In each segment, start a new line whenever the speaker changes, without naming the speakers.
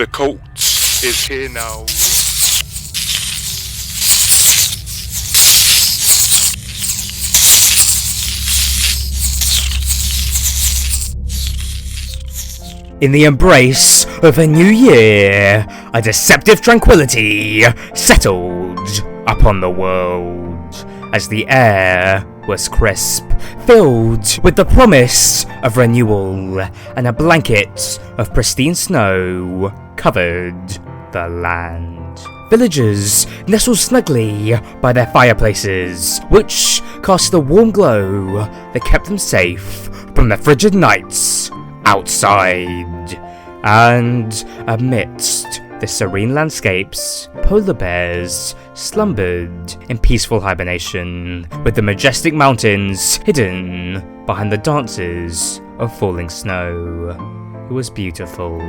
The cult is here now.
In the embrace of a new year, a deceptive tranquility settled upon the world, as the air was crisp, filled with the promise of renewal, and a blanket of pristine snow covered the land. Villagers nestled snugly by their fireplaces, which cast a warm glow that kept them safe from the frigid nights outside. And amidst the serene landscapes, polar bears slumbered in peaceful hibernation, with the majestic mountains hidden behind the dances of falling snow. It was beautiful.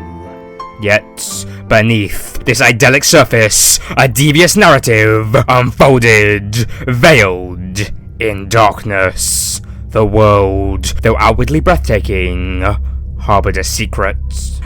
Yet, beneath this idyllic surface, a devious narrative unfolded, veiled in darkness. The world, though outwardly breathtaking, harbored a secret,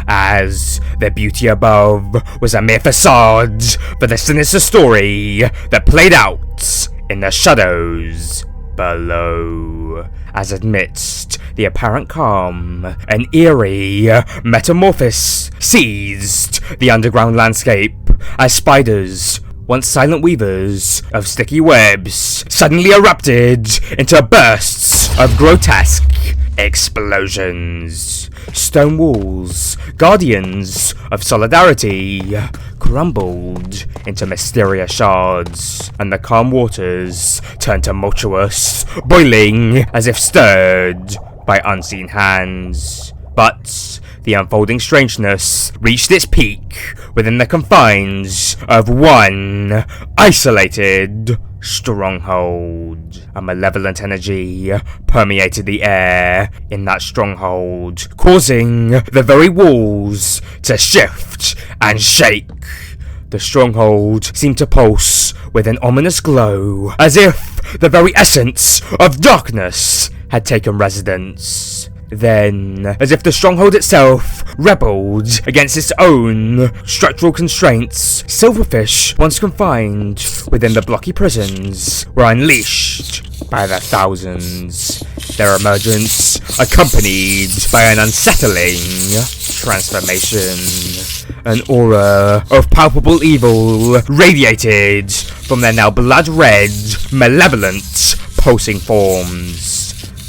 as the beauty above was a mere facade for the sinister story that played out in the shadows below. As amidst the apparent calm, an eerie metamorphosis seized the underground landscape, as spiders, once silent weavers of sticky webs, suddenly erupted into bursts of grotesque explosions. Stone walls, guardians of solidarity, crumbled into mysterious shards, and the calm waters turned tumultuous, boiling as if stirred by unseen hands. But the unfolding strangeness reached its peak within the confines of one isolated stronghold. A malevolent energy permeated the air in that stronghold, causing the very walls to shift and shake. The stronghold seemed to pulse with an ominous glow, as if the very essence of darkness had taken residence. Then, as if the stronghold itself rebelled against its own structural constraints, Silverfish, once confined within the blocky prisons, were unleashed by the thousands. Their emergence accompanied by an unsettling transformation. An aura of palpable evil radiated from their now blood-red, malevolent, pulsing forms.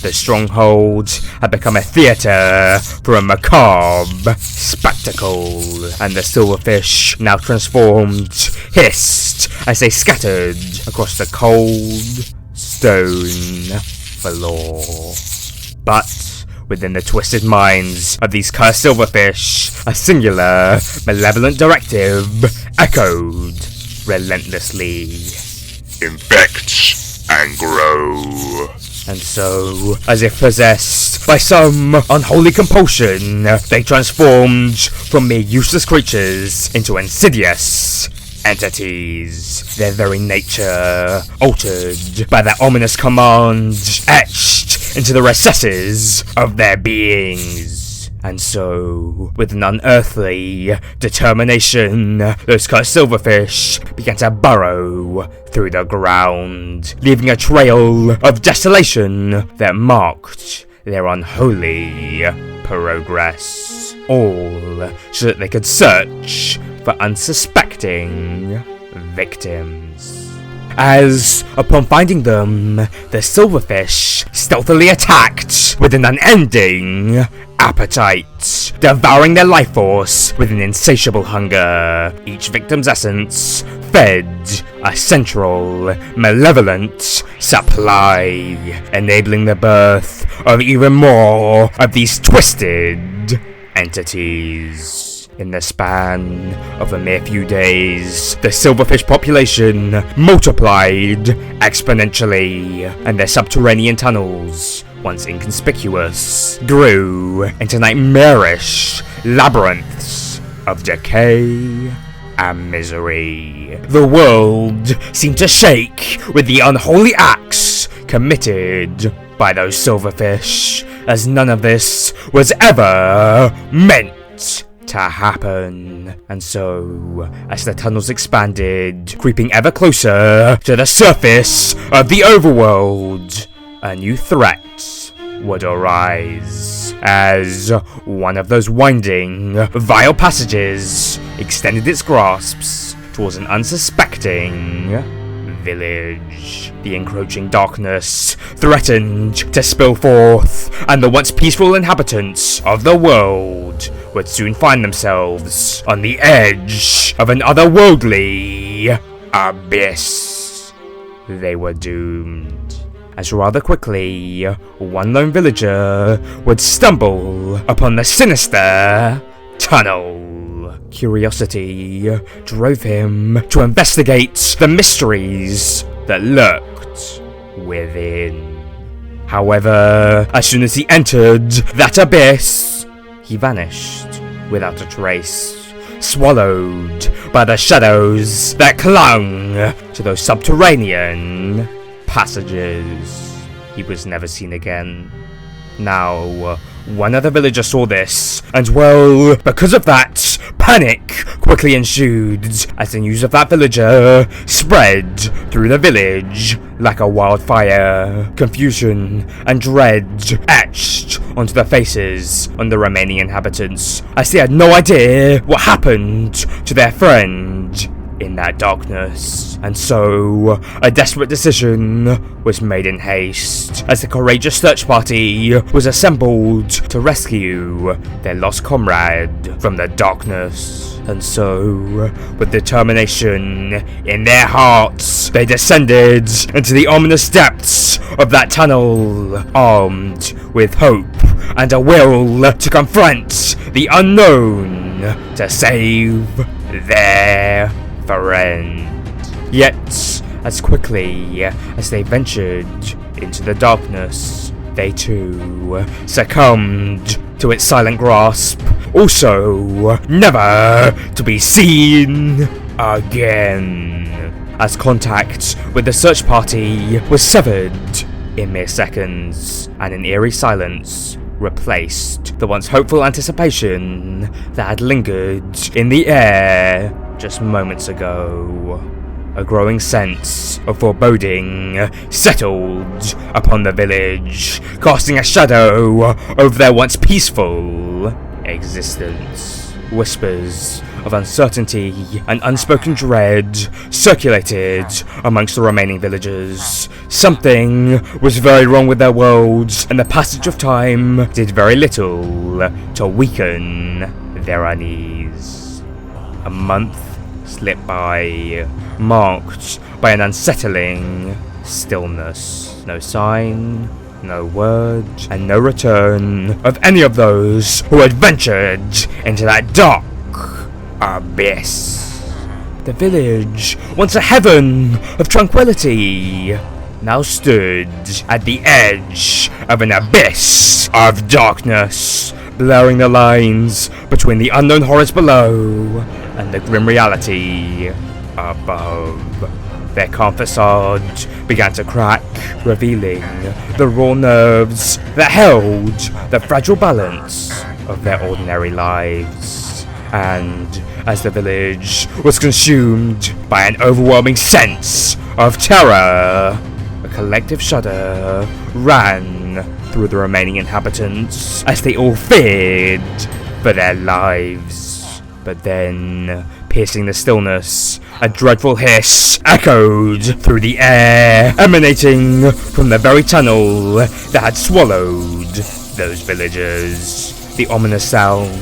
The stronghold had become a theatre for a macabre spectacle, and the silverfish, now transformed, hissed as they scattered across the cold stone floor. But within the twisted minds of these cursed silverfish, a singular, malevolent directive echoed relentlessly.
Infect and grow.
And so, as if possessed by some unholy compulsion, they transformed from mere useless creatures into insidious entities, their very nature altered by that ominous command etched into the recesses of their beings. And so, with an unearthly determination, those cursed silverfish began to burrow through the ground, leaving a trail of desolation that marked their unholy progress. All so that they could search for unsuspecting victims. As, upon finding them, the silverfish stealthily attacked with an unending appetite, devouring their life force with an insatiable hunger. Each victim's essence fed a central, malevolent supply, enabling the birth of even more of these twisted entities. In the span of a mere few days, the silverfish population multiplied exponentially, and their subterranean tunnels, once inconspicuous, grew into nightmarish labyrinths of decay and misery. The world seemed to shake with the unholy acts committed by those silverfish, as none of this was ever meant to happen. And so, as the tunnels expanded, creeping ever closer to the surface of the overworld, a new threat would arise, as one of those winding, vile passages extended its grasps towards an unsuspecting village. The encroaching darkness threatened to spill forth, and the once peaceful inhabitants of the world would soon find themselves on the edge of an otherworldly abyss. They were doomed, as rather quickly, one lone villager would stumble upon the sinister tunnel. Curiosity drove him to investigate the mysteries that lurked within. However, as soon as he entered that abyss, he vanished without a trace, swallowed by the shadows that clung to those subterranean passages. He was never seen again. Now, one other villager saw this, and well, because of that, panic quickly ensued as the news of that villager spread through the village like a wildfire. Confusion and dread etched onto the faces of the remaining inhabitants, as they had no idea what happened to their friend in that darkness. And so, a desperate decision was made in haste, as the courageous search party was assembled to rescue their lost comrade from the darkness. And so, with determination in their hearts, they descended into the ominous depths of that tunnel, armed with hope and a will to confront the unknown to save their friend. Yet, as quickly as they ventured into the darkness, they too succumbed to its silent grasp, also never to be seen again, as contact with the search party was severed in mere seconds, and an eerie silence replaced the once hopeful anticipation that had lingered in the air just moments ago. A growing sense of foreboding settled upon the village, casting a shadow over their once peaceful existence. Whispers of uncertainty and unspoken dread circulated amongst the remaining villagers. Something was very wrong with their worlds, and the passage of time did very little to weaken their unease. A month slipped by, marked by an unsettling stillness. No sign, no word, and no return of any of those who had ventured into that dark abyss. The village, once a heaven of tranquility, now stood at the edge of an abyss of darkness, blurring the lines between the unknown horrors below and the grim reality above. Their calm facade began to crack, revealing the raw nerves that held the fragile balance of their ordinary lives. And as the village was consumed by an overwhelming sense of terror, a collective shudder ran through the remaining inhabitants as they all feared for their lives. But then, piercing the stillness, a dreadful hiss echoed through the air, emanating from the very tunnel that had swallowed those villagers. The ominous sound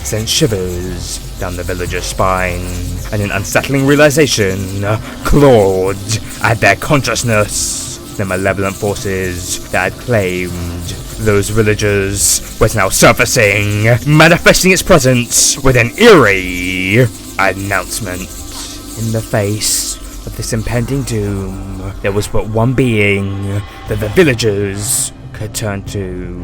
sent shivers down the villager's spine, and an unsettling realization clawed at their consciousness. The malevolent forces that had claimed those villagers was now surfacing, manifesting its presence with an eerie announcement. In the face of this impending doom, there was but one being that the villagers could turn to.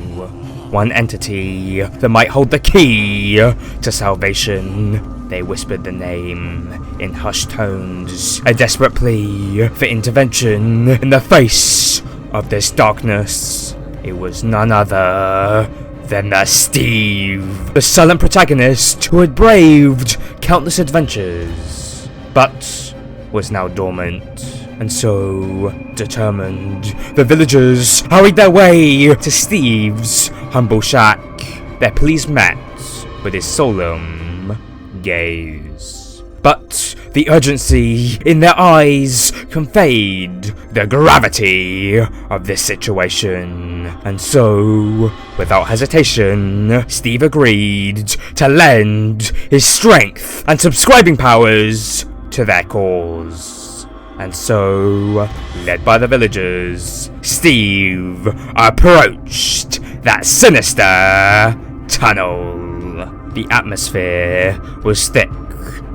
One entity that might hold the key to salvation. They whispered the name in hushed tones, a desperate plea for intervention in the face of this darkness. It was none other than the Steve, the silent protagonist who had braved countless adventures, but was now dormant. And so, determined, the villagers hurried their way to Steve's humble shack, their pleased met with his solemn gaze. But the urgency in their eyes conveyed the gravity of this situation. And so, without hesitation, Steve agreed to lend his strength and subscribing powers to their cause. And so, led by the villagers, Steve approached that sinister tunnel. The atmosphere was thick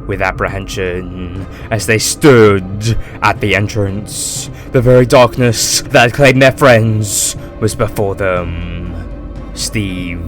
with apprehension as they stood at the entrance. The very darkness that had claimed their friends was before them. Steve,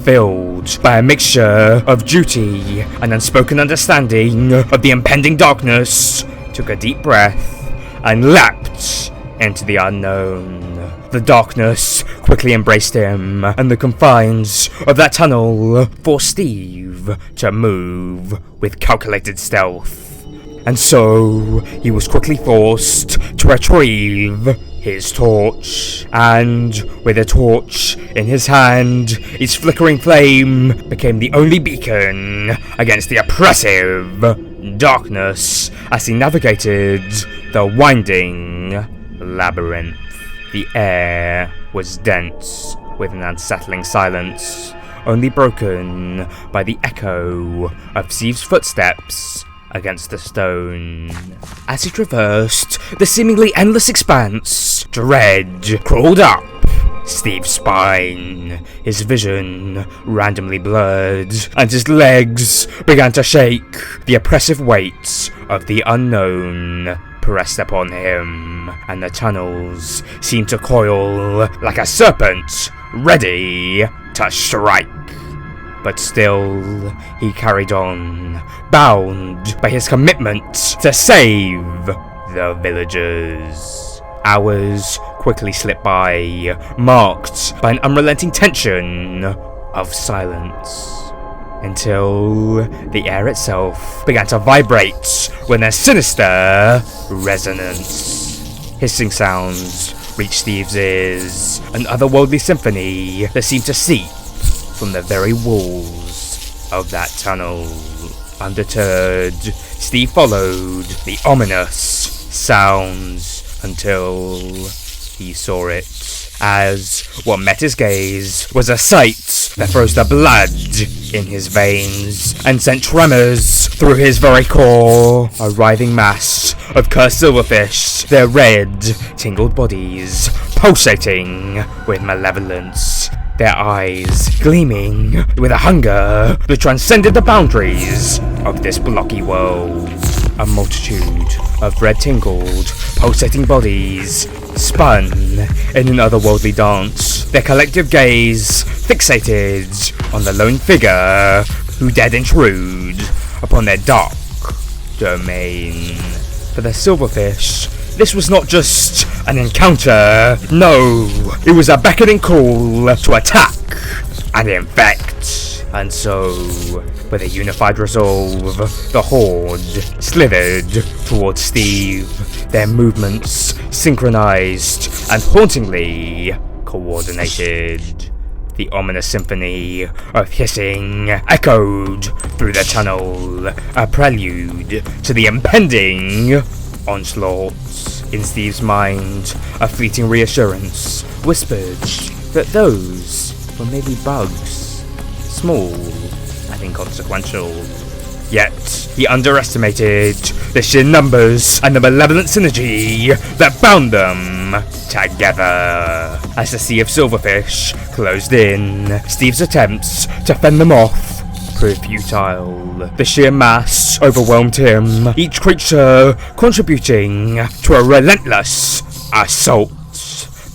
filled by a mixture of duty and unspoken understanding of the impending darkness, took a deep breath and leapt into the unknown. The darkness quickly embraced him, and the confines of that tunnel forced Steve to move with calculated stealth. And so, he was quickly forced to retrieve his torch, and with a torch in his hand, its flickering flame became the only beacon against the oppressive darkness as he navigated the winding labyrinth. The air was dense with an unsettling silence, only broken by the echo of Steve's footsteps against the stone. As he traversed the seemingly endless expanse, dread crawled up Steve's spine. His vision randomly blurred, and his legs began to shake. The oppressive weight of the unknown pressed upon him, and the tunnels seemed to coil like a serpent, ready to strike. But still, he carried on, bound by his commitment to save the villagers. Hours quickly slipped by, marked by an unrelenting tension of silence, until the air itself began to vibrate with a sinister resonance. Hissing sounds reached Steve's ears, an otherworldly symphony that seemed to seep from the very walls of that tunnel. Undeterred, Steve followed the ominous sounds until he saw it, as what met his gaze was a sight that froze the blood in his veins and sent tremors through his very core. A writhing mass of cursed silverfish, their red, tingled bodies pulsating with malevolence, their eyes gleaming with a hunger that transcended the boundaries of this blocky world. A multitude of red-tingled, pulsating bodies spun in an otherworldly dance, their collective gaze fixated on the lone figure who dared intrude upon their dark domain. For the silverfish, this was not just an encounter. No, it was a beckoning call to attack and infect. And so, with a unified resolve, the horde slithered towards Steve, their movements synchronized and hauntingly coordinated. The ominous symphony of hissing echoed through the tunnel, a prelude to the impending onslaught. In Steve's mind, a fleeting reassurance whispered that those were maybe bugs, small and inconsequential. Yet, he underestimated the sheer numbers and the malevolent synergy that bound them together. As the sea of silverfish closed in, Steve's attempts to fend them off proved futile. The sheer mass overwhelmed him, each creature contributing to a relentless assault.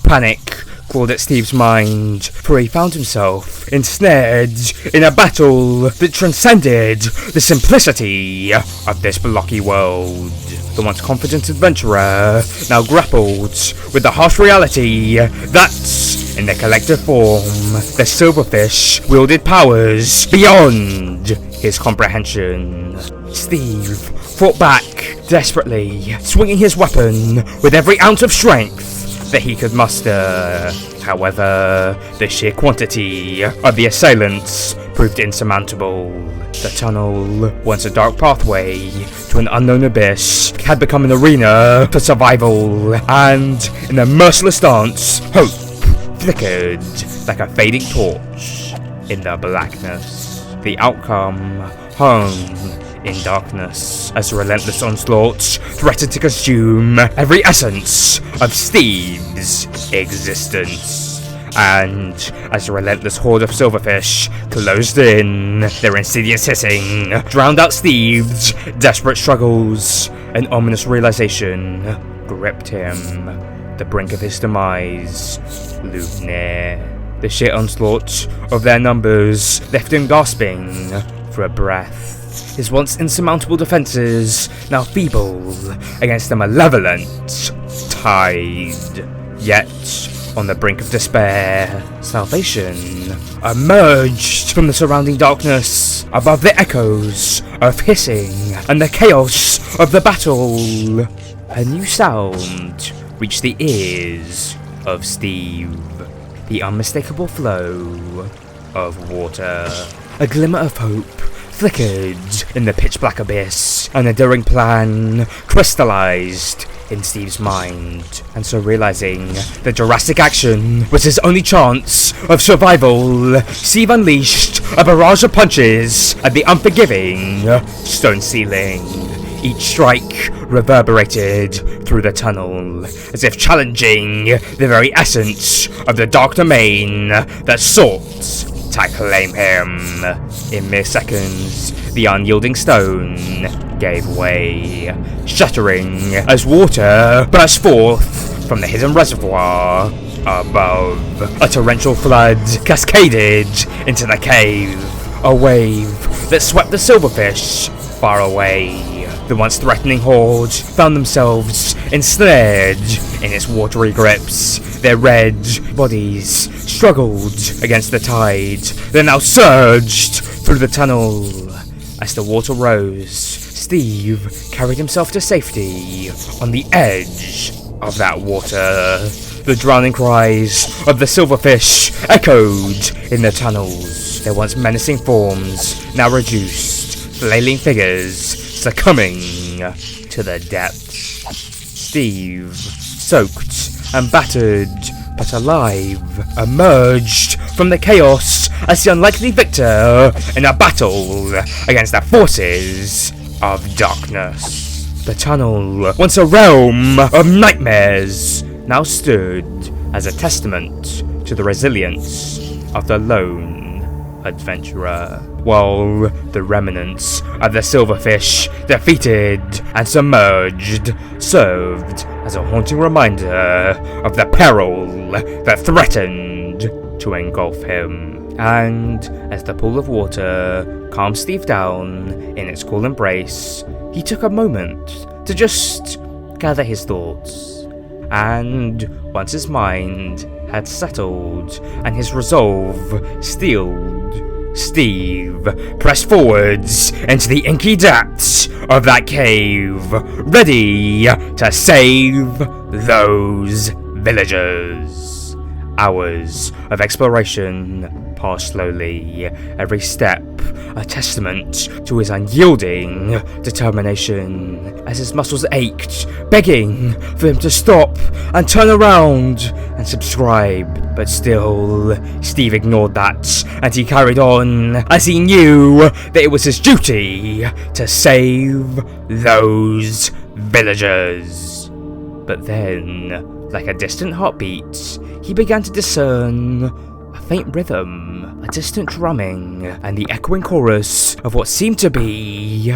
Panic crawled at Steve's mind, for he found himself ensnared in a battle that transcended the simplicity of this blocky world. The once confident adventurer now grappled with the harsh reality that, in their collective form, the Silverfish wielded powers beyond his comprehension. Steve fought back desperately, swinging his weapon with every ounce of strength that he could muster. However, the sheer quantity of the assailants proved insurmountable. The tunnel, once a dark pathway to an unknown abyss, had become an arena for survival, and in a merciless dance, hope flickered like a fading torch in the blackness. The outcome hung in darkness as the relentless onslaught threatened to consume every essence of Steve's existence. And as the relentless horde of Silverfish closed in, their insidious hissing drowned out Steve's desperate struggles. An ominous realization gripped him. The brink of his demise loomed near. The sheer onslaught of their numbers left him gasping for a breath. His once insurmountable defenses now feeble against the malevolent tide. Yet, on the brink of despair, salvation emerged from the surrounding darkness, above the echoes of hissing and the chaos of the battle. A new sound reached the ears of Steve, the unmistakable flow of water. A glimmer of hope flickered in the pitch-black abyss, and a daring plan crystallized in Steve's mind. And so, realizing that drastic action was his only chance of survival, Steve unleashed a barrage of punches at the unforgiving stone ceiling. Each strike reverberated through the tunnel, as if challenging the very essence of the dark domain that sought to claim him. In mere seconds, the unyielding stone gave way, shattering as water burst forth from the hidden reservoir above. A torrential flood cascaded into the cave, a wave that swept the Silverfish far away. The once threatening horde found themselves ensnared in its watery grips. Their red bodies struggled against the tide that now surged through the tunnel. As the water rose, Steve carried himself to safety on the edge of that water. The drowning cries of the Silverfish echoed in the tunnels, their once menacing forms now reduced, flailing figures succumbing to the depths. Steve, soaked and battered, but alive, emerged from the chaos as the unlikely victor in a battle against the forces of darkness. The tunnel, once a realm of nightmares, now stood as a testament to the resilience of the lone adventurer, while the remnants of the Silverfish, defeated and submerged, served as a haunting reminder of the peril that threatened to engulf him. And as the pool of water calmed Steve down in its cool embrace, he took a moment to just gather his thoughts. And once his mind had settled and his resolve steeled, Steve pressed forwards into the inky depths of that cave, ready to save those villagers. Hours of exploration passed slowly, every step a testament to his unyielding determination, as his muscles ached, begging for him to stop and turn around and subscribe. But still, Steve ignored that, and he carried on, as he knew that it was his duty to save those villagers. But then, like a distant heartbeat, he began to discern a faint rhythm, a distant drumming, and the echoing chorus of what seemed to be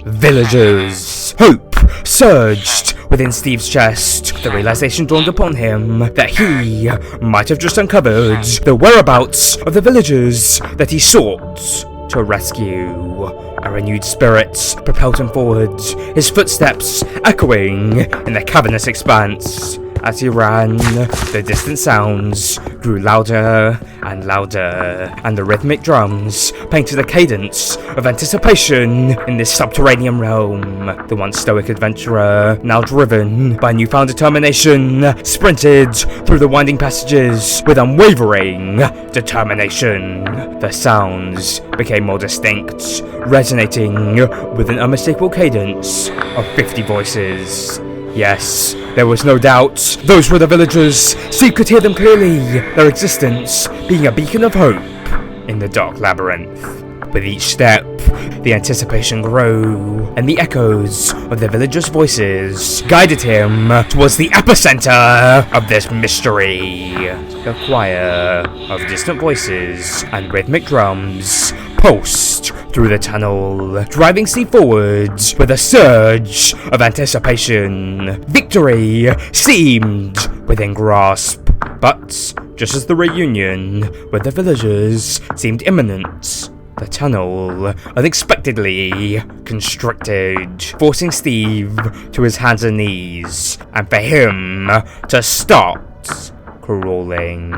villagers. Hope surged within Steve's chest, the realization dawned upon him that he might have just uncovered the whereabouts of the villagers that he sought to rescue. A renewed spirit propelled him forward, his footsteps echoing in the cavernous expanse. As he ran, the distant sounds grew louder and louder, and the rhythmic drums painted a cadence of anticipation in this subterranean realm. The once stoic adventurer, now driven by newfound determination, sprinted through the winding passages with unwavering determination. The sounds became more distinct, resonating with an unmistakable cadence of 50 voices. Yes, there was no doubt. Those were the villagers. Steve could hear them clearly, their existence being a beacon of hope in the dark labyrinth. With each step, the anticipation grew, and the echoes of the villagers' voices guided him towards the epicenter of this mystery. The choir of distant voices and rhythmic drums pulsed through the tunnel, driving Steve forwards with a surge of anticipation. Victory seemed within grasp, but just as the reunion with the villagers seemed imminent, the tunnel unexpectedly constricted, forcing Steve to his hands and knees, and for him to start crawling.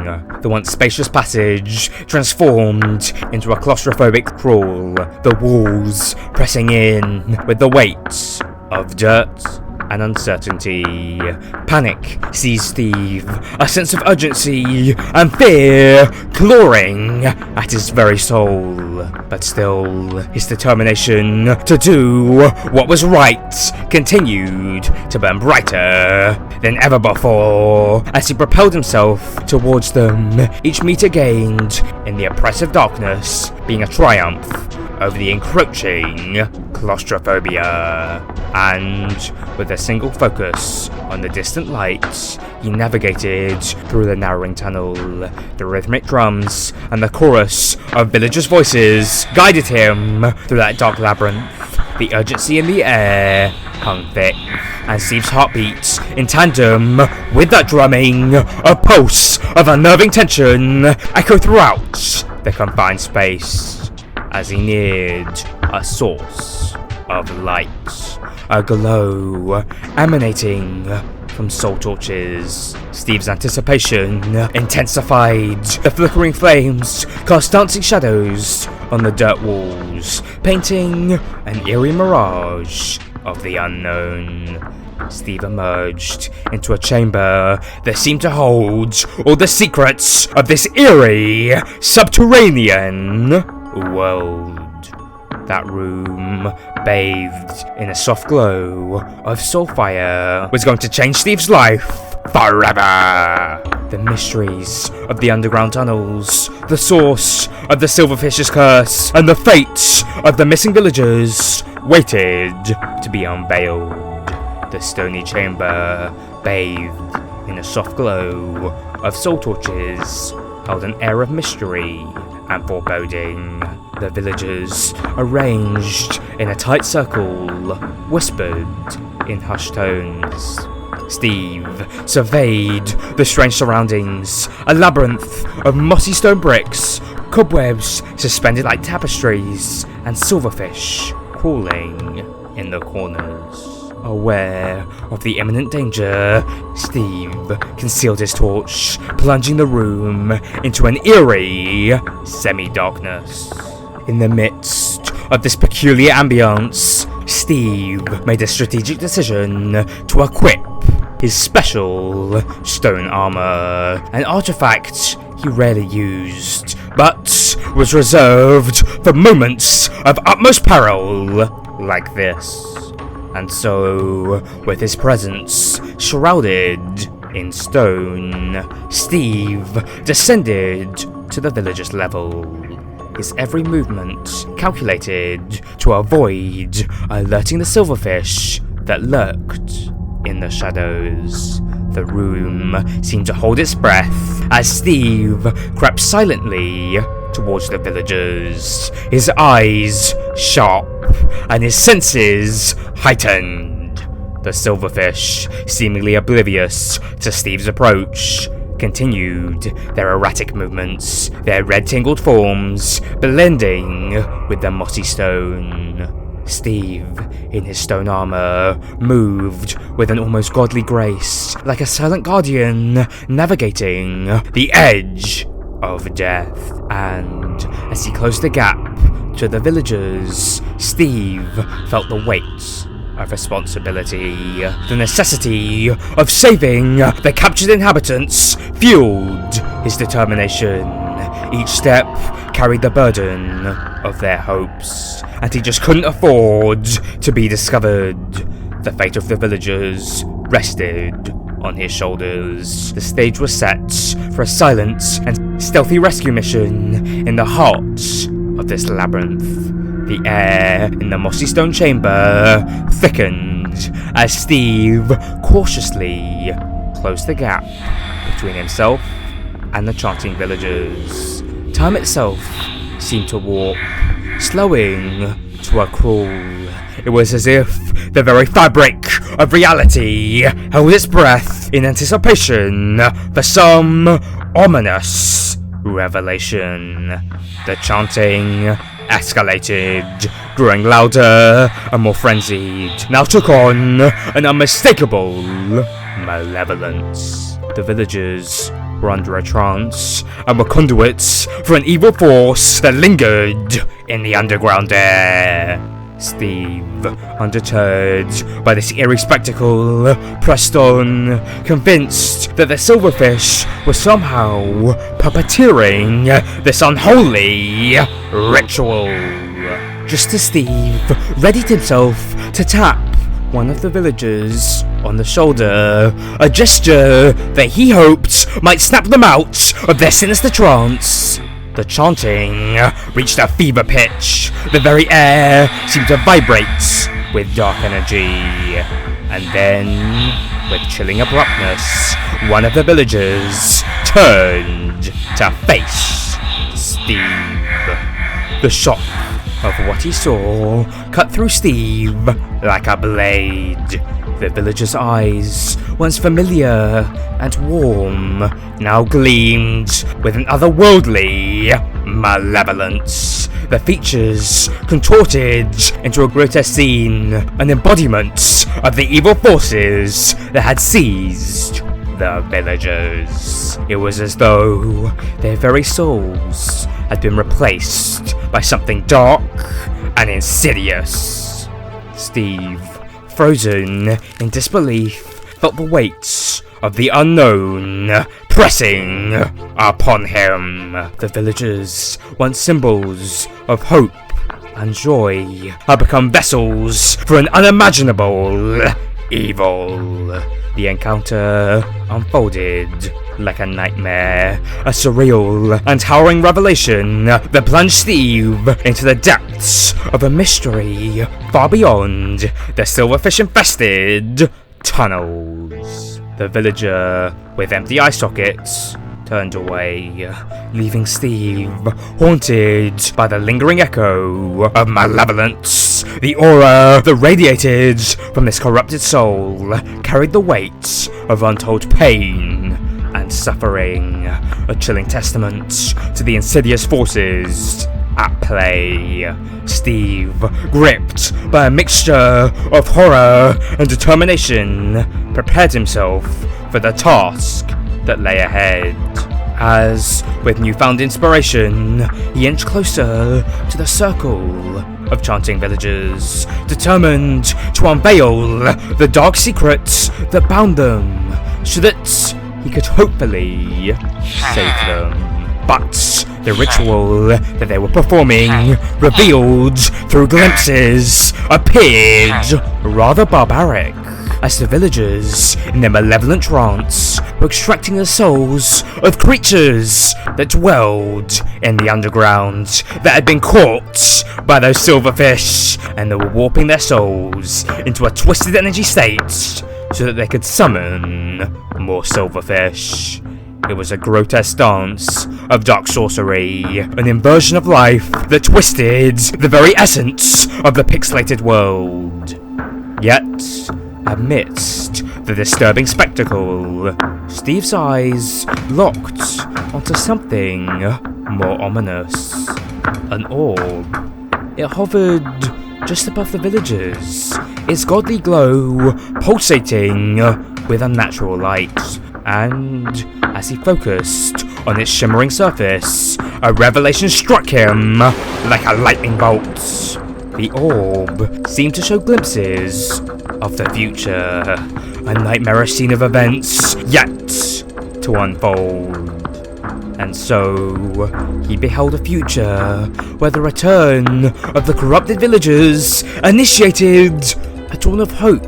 The once spacious passage transformed into a claustrophobic crawl, the walls pressing in with the weight of dirt and uncertainty. Panic seized Steve, a sense of urgency and fear clawing at his very soul. But still, his determination to do what was right continued to burn brighter than ever before as he propelled himself towards them, each meter gained in the oppressive darkness being a triumph over the encroaching claustrophobia. And with a single focus on the distant lights, he navigated through the narrowing tunnel. The rhythmic drums and the chorus of villagers' voices guided him through that dark labyrinth. The urgency in the air hung thick, and Steve's heartbeat, in tandem with that drumming, a pulse of unnerving tension, echoed throughout the confined space as he neared a source of light, a glow emanating from soul torches. Steve's anticipation intensified. The flickering flames cast dancing shadows on the dirt walls, painting an eerie mirage of the unknown. Steve emerged into a chamber that seemed to hold all the secrets of this eerie, subterranean world. That room, bathed in a soft glow of soulfire, was going to change Steve's life forever. The mysteries of the underground tunnels, the source of the Silverfish's curse, and the fate of the missing villagers waited to be unveiled. The stony chamber, bathed in a soft glow of soul torches, held an air of mystery and foreboding. The villagers, arranged in a tight circle, whispered in hushed tones. Steve surveyed the strange surroundings, a labyrinth of mossy stone bricks, cobwebs suspended like tapestries, and silverfish crawling in the corners. Aware of the imminent danger, Steve concealed his torch, plunging the room into an eerie semi-darkness. In the midst of this peculiar ambience, Steve made a strategic decision to equip his special stone armor, an artifact he rarely used, but was reserved for moments of utmost peril like this. And so, with his presence shrouded in stone, Steve descended to the villager's level, his every movement calculated to avoid alerting the silverfish that lurked in the shadows. The room seemed to hold its breath as Steve crept silently towards the villagers, his eyes sharp and his senses heightened. The Silverfish, seemingly oblivious to Steve's approach, continued their erratic movements, their red-tingled forms blending with the mossy stone. Steve, in his stone armor, moved with an almost godly grace, like a silent guardian navigating the edge of death. And as he closed the gap to the villagers, Steve felt the weight of responsibility. The necessity of saving the captured inhabitants fueled his determination. Each step carried the burden of their hopes, and he just couldn't afford to be discovered. The fate of the villagers rested on his shoulders. The stage was set for a silent and stealthy rescue mission in the heart of this labyrinth. The air in the mossy stone chamber thickened as Steve cautiously closed the gap between himself and the chanting villagers. Time itself seemed to warp, slowing to a crawl. It was as if the very fabric of reality held its breath in anticipation for some ominous revelation. The chanting escalated, growing louder and more frenzied, now took on an unmistakable malevolence. The villagers were under a trance and were conduits for an evil force that lingered in the underground air. Steve, undeterred by this eerie spectacle, pressed on, convinced that the Silverfish was somehow puppeteering this unholy ritual. Just as Steve readied himself to tap one of the villagers on the shoulder, a gesture that he hoped might snap them out of their sinister trance, the chanting reached a fever pitch. The very air seemed to vibrate with dark energy. And then, with chilling abruptness, one of the villagers turned to face Steve. The shock of what he saw cut through Steve like a blade. The villager's eyes, once familiar and warm, now gleamed with an otherworldly malevolence. The features contorted into a grotesque scene, an embodiment of the evil forces that had seized the villagers. It was as though their very souls had been replaced by something dark and insidious. Steve, frozen in disbelief, felt the weight of the unknown pressing upon him. The villagers, once symbols of hope and joy, had become vessels for an unimaginable evil. The encounter unfolded like a nightmare, a surreal and towering revelation that plunged Steve into the depths of a mystery far beyond the silverfish-infested tunnels. The villager, with empty eye sockets, turned away, leaving Steve haunted by the lingering echo of malevolence. The aura that radiated from this corrupted soul carried the weight of untold pain and suffering, a chilling testament to the insidious forces at play. Steve, gripped by a mixture of horror and determination, prepared himself for the task that lay ahead. As, with newfound inspiration, he inched closer to the circle of chanting villagers, determined to unveil the dark secrets that bound them, so that he could hopefully save them. But the ritual that they were performing, revealed through glimpses, appeared rather barbaric, as the villagers, in their malevolent trance, were extracting the souls of creatures that dwelled in the underground, that had been caught by those silverfish, and they were warping their souls into a twisted energy state so that they could summon more silverfish. It was a grotesque dance of dark sorcery, an inversion of life that twisted the very essence of the pixelated world. Yet, Amidst the disturbing spectacle, Steve's eyes locked onto something more ominous. An orb. It hovered just above the villagers, its godly glow pulsating with unnatural light. And as he focused on its shimmering surface, a revelation struck him like a lightning bolt. The orb seemed to show glimpses of the future, a nightmarish scene of events yet to unfold. And so, he beheld a future where the return of the corrupted villagers initiated a dawn of hope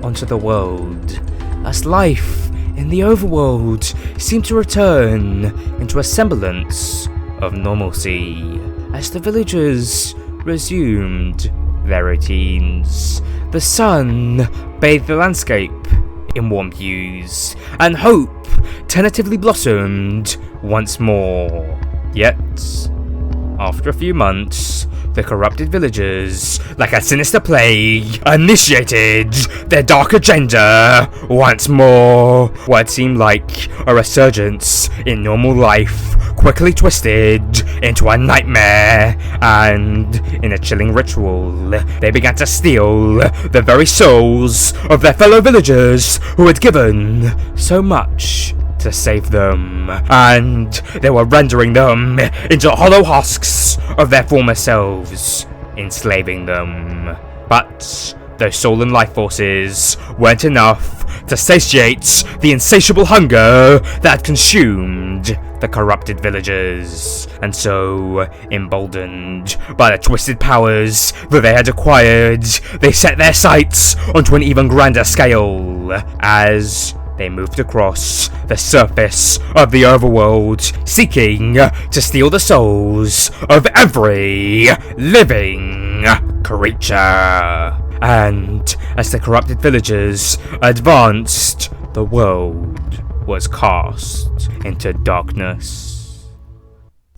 onto the world, as life in the overworld seemed to return into a semblance of normalcy, as the villagers resumed their routines. The sun bathed the landscape in warm hues, and hope tentatively blossomed once more. Yet, after a few months, the corrupted villagers, like a sinister plague, initiated their dark agenda once more. What seemed like a resurgence in normal life quickly twisted into a nightmare, and in a chilling ritual, they began to steal the very souls of their fellow villagers who had given so much to save them, and they were rendering them into hollow husks of their former selves, enslaving them. But those soul and life forces weren't enough to satiate the insatiable hunger that had consumed the corrupted villagers, and so, emboldened by the twisted powers that they had acquired, they set their sights onto an even grander scale, as they moved across the surface of the overworld, seeking to steal the souls of every living creature. And as the corrupted villagers advanced, the world was cast into darkness.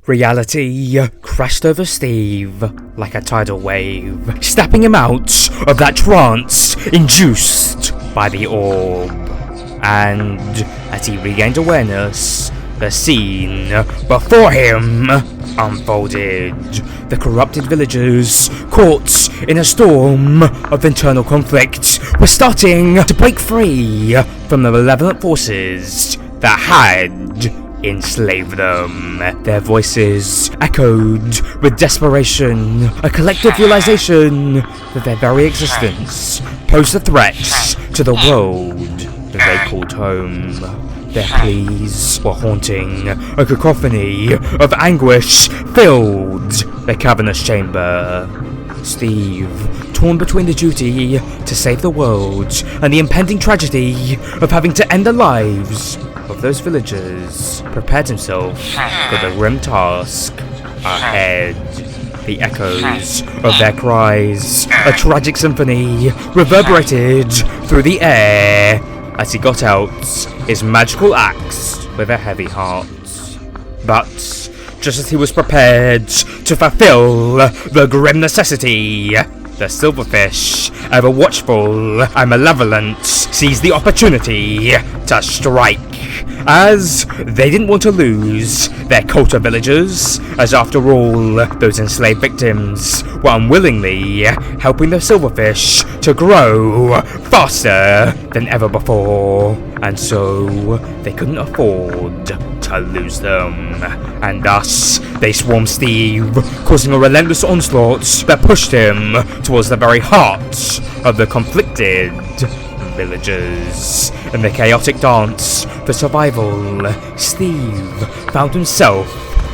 Reality crashed over Steve like a tidal wave, snapping him out of that trance induced by the orb. And as he regained awareness, the scene before him unfolded. The corrupted villagers, caught in a storm of internal conflict, were starting to break free from the malevolent forces that had enslaved them. Their voices echoed with desperation, a collective realization that their very existence posed a threat to the world that they called home. Their pleas were haunting, a cacophony of anguish filled the cavernous chamber. Steve, torn between the duty to save the world and the impending tragedy of having to end the lives of those villagers, prepared himself for the grim task ahead. The echoes of their cries, a tragic symphony, reverberated through the air as he got out his magical axe with a heavy heart. But just as he was prepared to fulfill the grim necessity, the Silverfish, ever watchful and malevolent, seized the opportunity to strike, as they didn't want to lose their cult of villagers, as after all, those enslaved victims were unwillingly helping the Silverfish to grow faster than ever before, and so they couldn't afford to lose them, and thus they swarmed Steve, causing a relentless onslaught that pushed him towards the very heart of the conflicted villagers. In the chaotic dance for survival, Steve found himself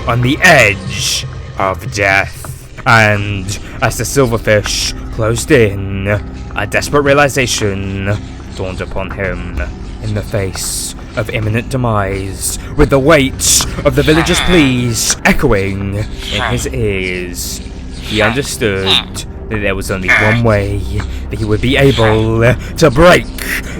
on the edge of death, and as the Silverfish closed in, a desperate realization dawned upon him. In the face of imminent demise, with the weight of the villagers' pleas echoing in his ears, he understood that there was only one way that he would be able to break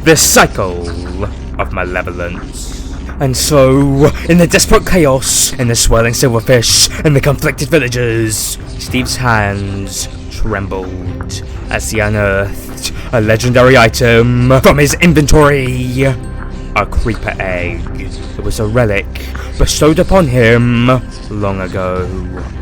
this cycle of malevolence. And so, in the desperate chaos, in the swirling Silverfish and the conflicted villagers, Steve's hands trembled as he unearthed removed a legendary item from his inventory. A creeper egg. It was a relic bestowed upon him long ago.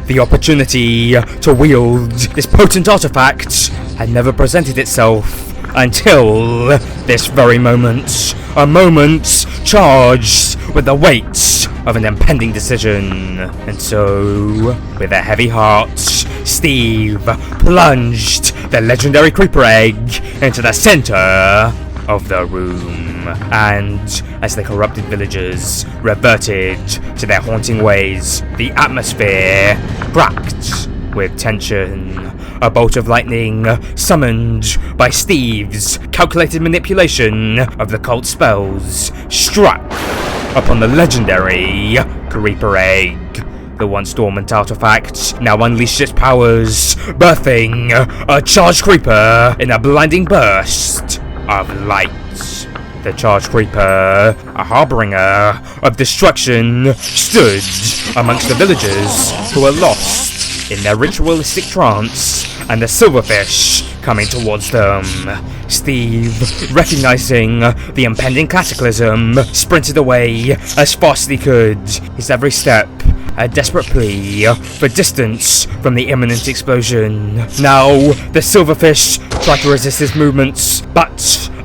The opportunity to wield this potent artifact had never presented itself until this very moment. A moment charged with the weight of an impending decision. And so, with a heavy heart, Steve plunged the legendary creeper egg into the center of the room. And as the corrupted villagers reverted to their haunting ways, the atmosphere cracked with tension. A bolt of lightning, summoned by Steve's calculated manipulation of the cult spells, struck upon the legendary creeper egg. The once dormant artifact now unleashed its powers, birthing a charged creeper in a blinding burst of light. The charged creeper, a harbinger of destruction, stood amongst the villagers who were lost in their ritualistic trance, and the silverfish coming towards them. Steve, recognizing the impending cataclysm, sprinted away as fast as he could, his every step a desperate plea for distance from the imminent explosion. Now, the silverfish tried to resist his movements, but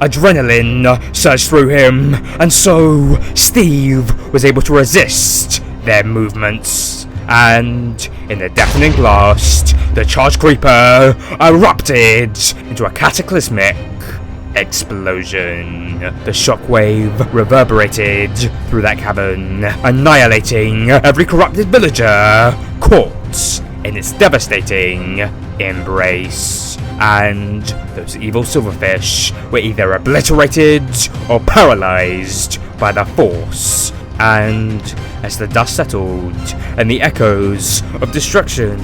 adrenaline surged through him, and so Steve was able to resist their movements. And in the deafening blast, the charged creeper erupted into a cataclysmic explosion. The shockwave reverberated through that cavern, annihilating every corrupted villager caught in its devastating embrace. And those evil silverfish were either obliterated or paralyzed by the force. And as the dust settled and the echoes of destruction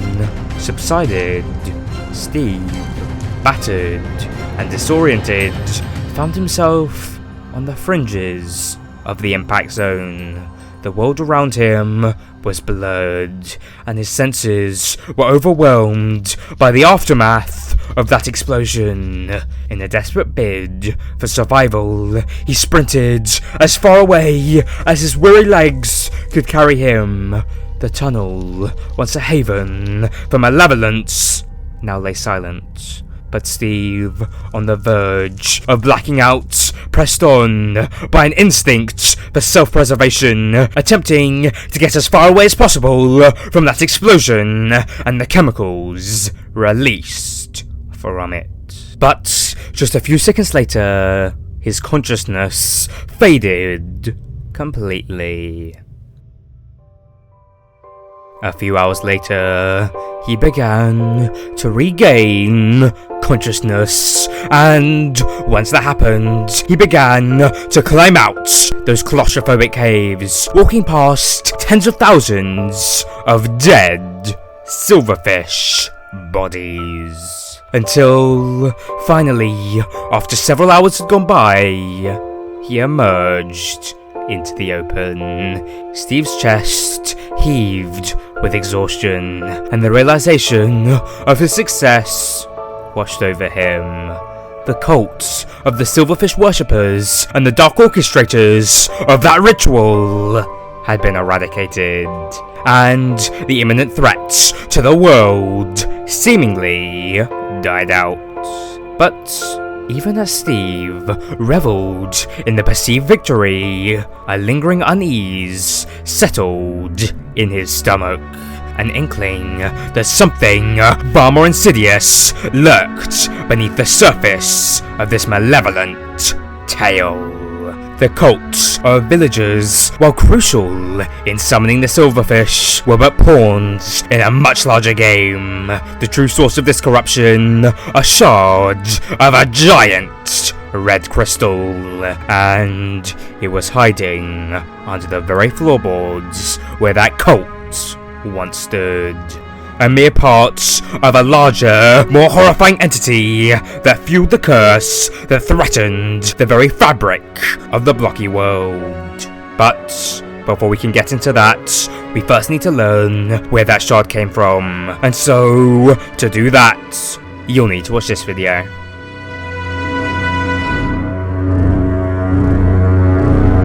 subsided, Steve, battered and disoriented, found himself on the fringes of the impact zone. The world around him was blurred, and his senses were overwhelmed by the aftermath of that explosion. In a desperate bid for survival, he sprinted as far away as his weary legs could carry him. The tunnel, once a haven for malevolence, now lay silent. But Steve, on the verge of blacking out, pressed on by an instinct for self-preservation, attempting to get as far away as possible from that explosion and the chemicals released from it. But just a few seconds later, his consciousness faded completely. A few hours later, he began to regain consciousness, and once that happened, he began to climb out those claustrophobic caves, walking past tens of thousands of dead silverfish bodies. Until, finally, after several hours had gone by, he emerged into the open. Steve's chest heaved with exhaustion, and the realization of his success washed over him. The cult of the Silverfish worshippers and the dark orchestrators of that ritual had been eradicated, and the imminent threat to the world seemingly died out. But even as Steve reveled in the perceived victory, a lingering unease settled in his stomach. An inkling that something far more insidious lurked beneath the surface of this malevolent tale. The cult of villagers, while crucial in summoning the silverfish, were but pawns in a much larger game. The true source of this corruption, a shard of a giant red crystal, and it was hiding under the very floorboards where that cult once stood. A mere part of a larger, more horrifying entity that fueled the curse that threatened the very fabric of the blocky world. But before we can get into that, we first need to learn where that shard came from. And so, to do that, you'll need to watch this video.